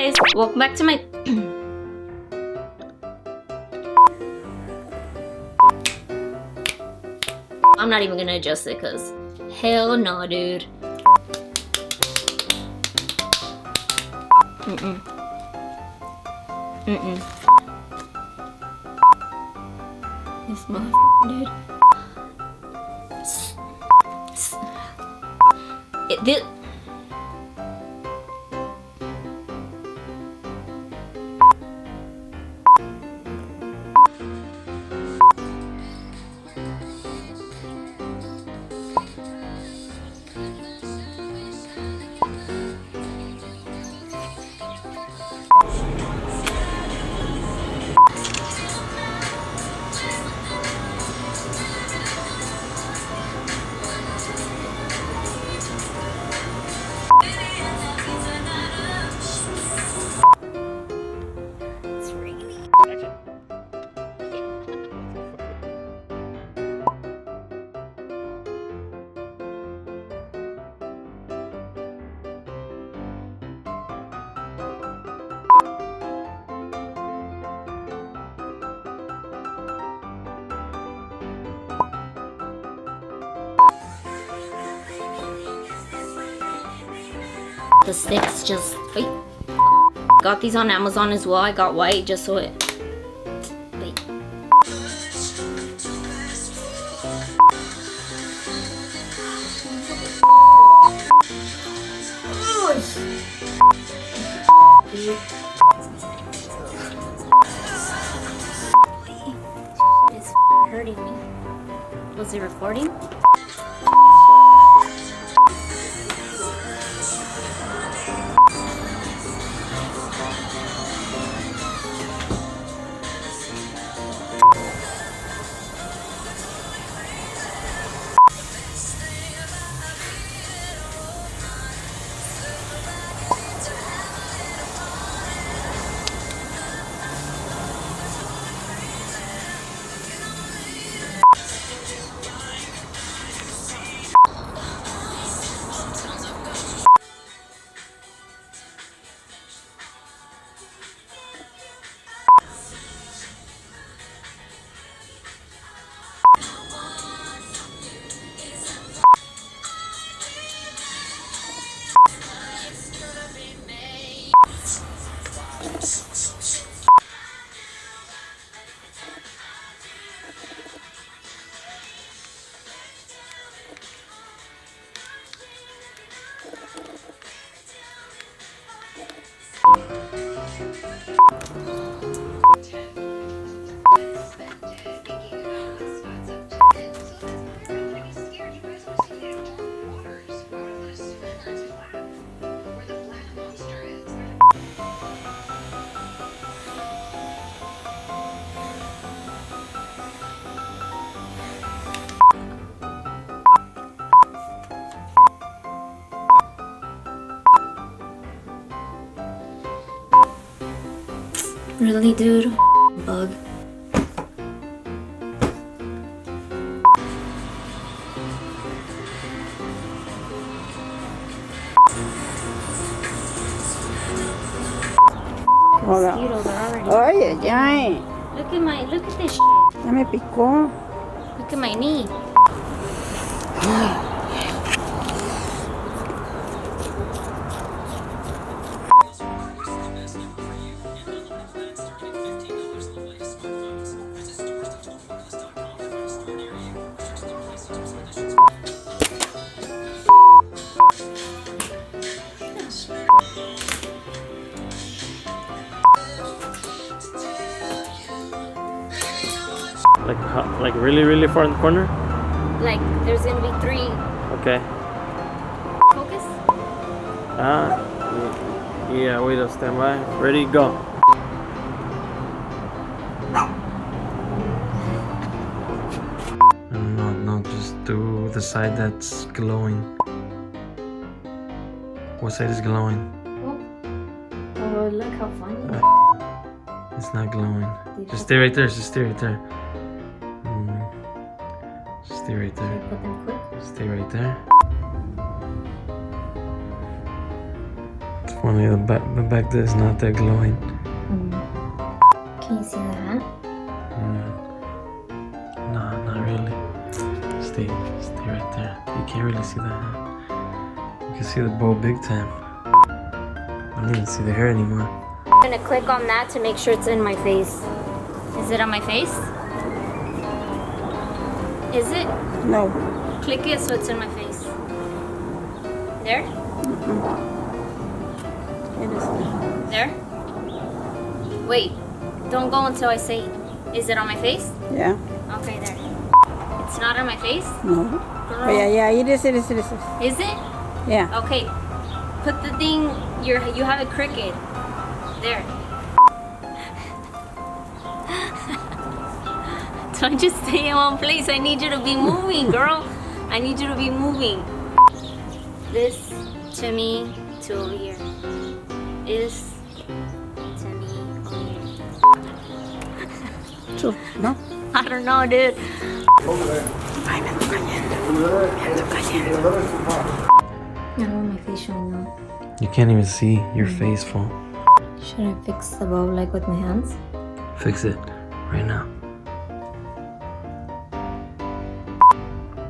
guys, welcome back to my I'm not even gonna adjust it because hell no, dude. This motherfucker, dude. This the sticks just wait. Got these on Amazon as well. I got white just so it wait. It's hurting me. Was it recording? Really, dude? Bug. Hola. Mosquitoes are already. Ay, ay, Look at this shit. ya me picó. Look at my knee. Like really far in the corner? Like there's gonna be 3. Okay. Focus. Yeah, wait up, stand by. Ready, go. No, just do the side that's glowing. What side is glowing? Oh, look how funny. It's not glowing. Just stay right there, just stay right there. Just stay right there. Put them quick. Stay right there. Only the back there is not that glowing. Can you see that? No, not really. Stay right there. You can't really see that hat. You can see the bow big time. I don't even see the hair anymore. I'm gonna click on that to make sure it's in my face. Is it on my face? Is it? No. Click it so it's in my face. There? It is not. There? Wait, don't go until I say, is it on my face? Yeah. Okay, there. It's not on my face? No. Girl. Oh, yeah, it is. Is it? Yeah. Okay. Put the thing, you have a cricket. There. Don't just stay in one place. I need you to be moving, girl. I need you to be moving. This to me to over here. Is to me over here. So, no. I don't know, dude. Ay, me ando cayendo. Me ando cayendo. I don't want my face showing now. You can't even see your face full. Should I fix the bow like with my hands? Fix it right now.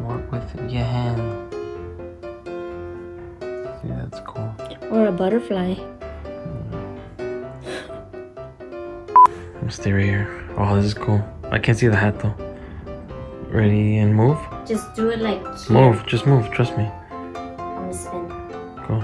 Work with your hand. Yeah, that's cool. Or a butterfly. Stay right here. Oh, this is cool. I can't see the hat though. Ready and move? Just do it like here. Move, just move, trust me. I'm gonna spin. Go.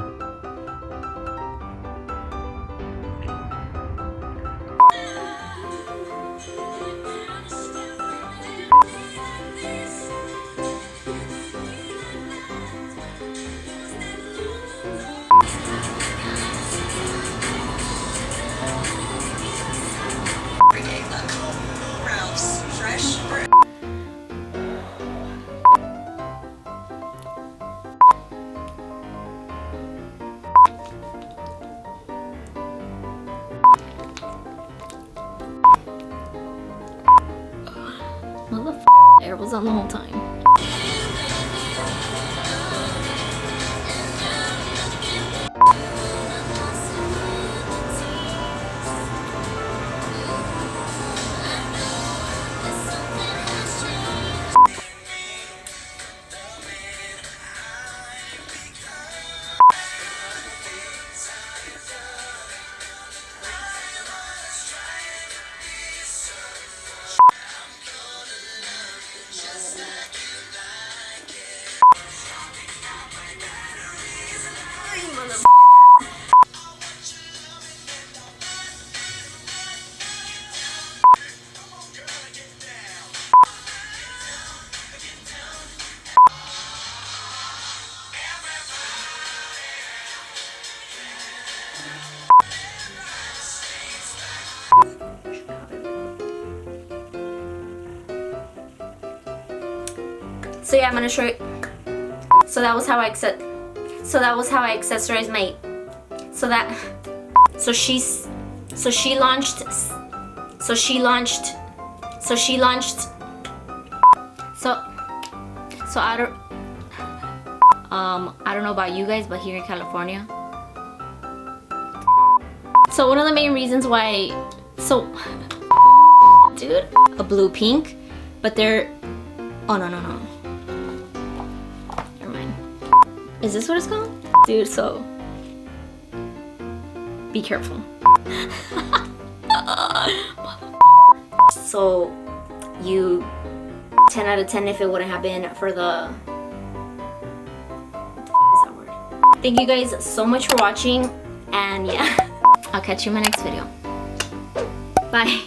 Motherfucker, air was on the whole time. So yeah, I'm gonna show you. So that was how I accessorized my. So she launched. So I don't know about you guys, but here in California. So one of the main reasons why, dude, a blue pink, but they're, oh no. Never mind. Is this what it's called? Dude, so be careful. So you 10 out of 10 if it wouldn't have been for the, what is that word? Thank you guys so much for watching, and yeah, I'll catch you in my next video. Bye.